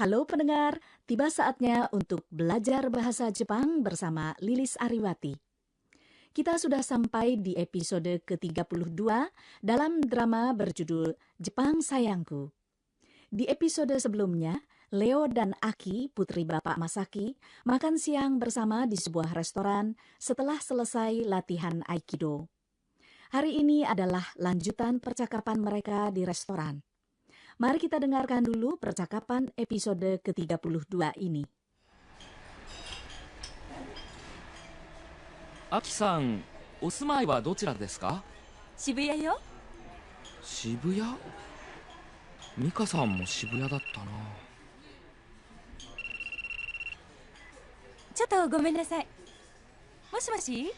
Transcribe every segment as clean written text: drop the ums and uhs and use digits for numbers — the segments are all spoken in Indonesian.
Halo pendengar, tiba saatnya untuk belajar bahasa Jepang bersama Lilis Ariwati. Kita sudah sampai di episode ke-32 dalam drama berjudul Jepang Sayangku. Di episode sebelumnya, Leo dan Aki, putri Bapak Masaki, makan siang bersama di sebuah restoran setelah selesai latihan Aikido. Hari ini adalah lanjutan percakapan mereka di restoran. Mari kita dengarkan dulu percakapan episode ke-32 ini. アキさん、お住まいはどちらですか？渋谷よ。渋谷？ミカさんも渋谷だったな。ちょっとごめんなさい。もしもし？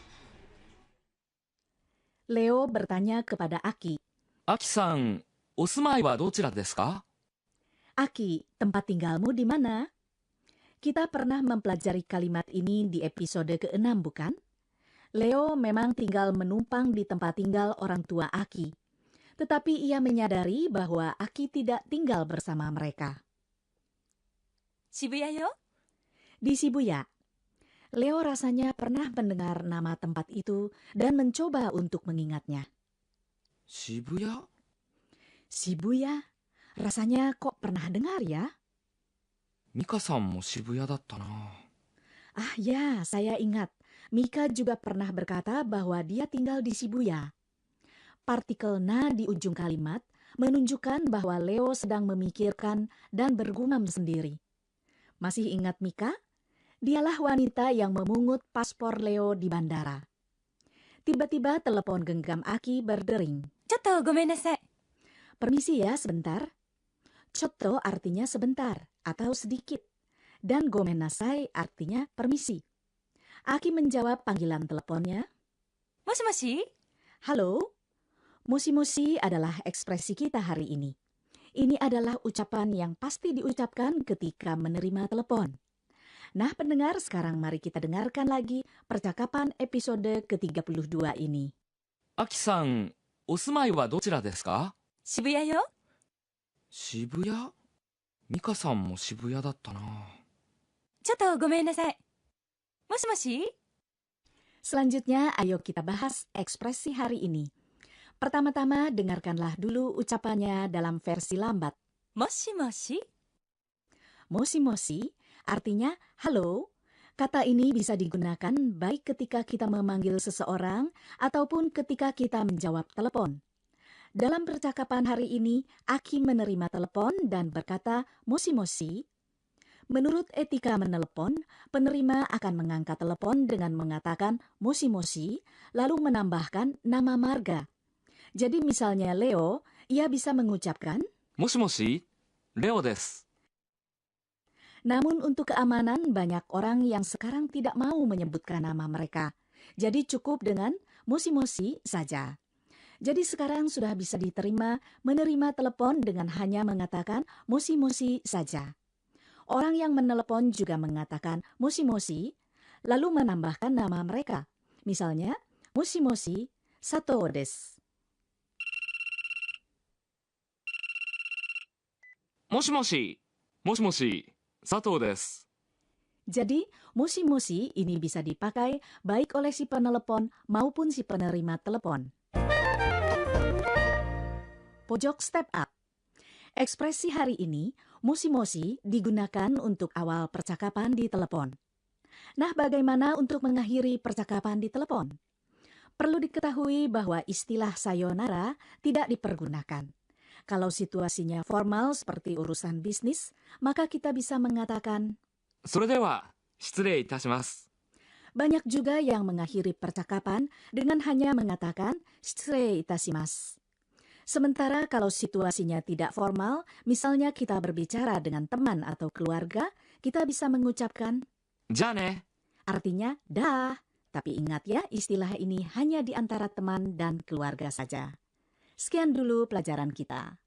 Leo bertanya kepada Aki. アキさん、お住まいはどちらですか？ Aki, tempat tinggalmu di mana? Kita pernah mempelajari kalimat ini di episode ke-6, bukan? Leo memang tinggal menumpang di tempat tinggal orang tua Aki. Tetapi ia menyadari bahwa Aki tidak tinggal bersama mereka. 渋谷よ。 Di Shibuya, Leo rasanya pernah mendengar nama tempat itu dan mencoba untuk mengingatnya. 渋谷？ Shibuya, rasanya kok pernah dengar ya? ミカさんも渋谷だったな。 Ah ya, saya ingat. Mika juga pernah berkata bahwa dia tinggal di Shibuya. Partikel na di ujung kalimat menunjukkan bahwa Leo sedang memikirkan dan bergumam sendiri. Masih ingat Mika? Dialah wanita yang memungut paspor Leo di bandara. Tiba-tiba telepon genggam Aki berdering. ちょっとごめんなさい。 Permisi ya sebentar. Chotto artinya sebentar atau sedikit. Dan gomenasai artinya permisi. Aki menjawab panggilan teleponnya. もしもし？ Halo? Moshi-moshi adalah ekspresi kita hari ini. Ini adalah ucapan yang pasti diucapkan ketika menerima telepon. Nah pendengar, sekarang mari kita dengarkan lagi percakapan episode ke-32 ini. アキさん、お住まいはどちらですか？ 渋谷よ。 渋谷？ミカさんも渋谷だったな。 ちょっとごめんなさい。もしもし？ Selanjutnya, ayo kita bahas ekspresi hari ini. Pertama-tama, dengarkanlah dulu ucapannya dalam versi lambat. もしもし？ Moshi-moshi artinya halo. Kata ini bisa digunakan baik ketika kita memanggil seseorang ataupun ketika kita menjawab telepon. Dalam percakapan hari ini, Aki menerima telepon dan berkata moshi-moshi. Menurut etika menelepon, penerima akan mengangkat telepon dengan mengatakan moshi-moshi, lalu menambahkan nama marga. Jadi misalnya Leo, ia bisa mengucapkan, もしもし、レオです。 namun untuk keamanan banyak orang yang sekarang tidak mau menyebutkan nama mereka. Jadi cukup dengan moshi-moshi saja. Jadi sekarang sudah bisa diterima menerima telepon dengan hanya mengatakan moshi-moshi saja. Orang yang menelepon juga mengatakan moshi-moshi, lalu menambahkan nama mereka. Misalnya, moshi-moshi Sato desu. もしもし、もしもし、佐藤です。 Jadi, moshi-moshi ini bisa dipakai baik oleh si penelepon maupun si penerima telepon. Pojok step up. Ekspresi hari ini, moshi-moshi digunakan untuk awal percakapan di telepon. Nah, bagaimana untuk mengakhiri percakapan di telepon? Perlu diketahui bahwa istilah sayonara tidak dipergunakan. Kalau situasinya formal seperti urusan bisnis, maka kita bisa mengatakan, それでは、失礼いたします。 banyak juga yang mengakhiri percakapan dengan hanya mengatakan shitsurei itashimasu. Sementara kalau situasinya tidak formal, misalnya kita berbicara dengan teman atau keluarga, kita bisa mengucapkan じゃあね。 artinya dah. Tapi ingat ya, istilah ini hanya di antara teman dan keluarga saja. Sekian dulu pelajaran kita.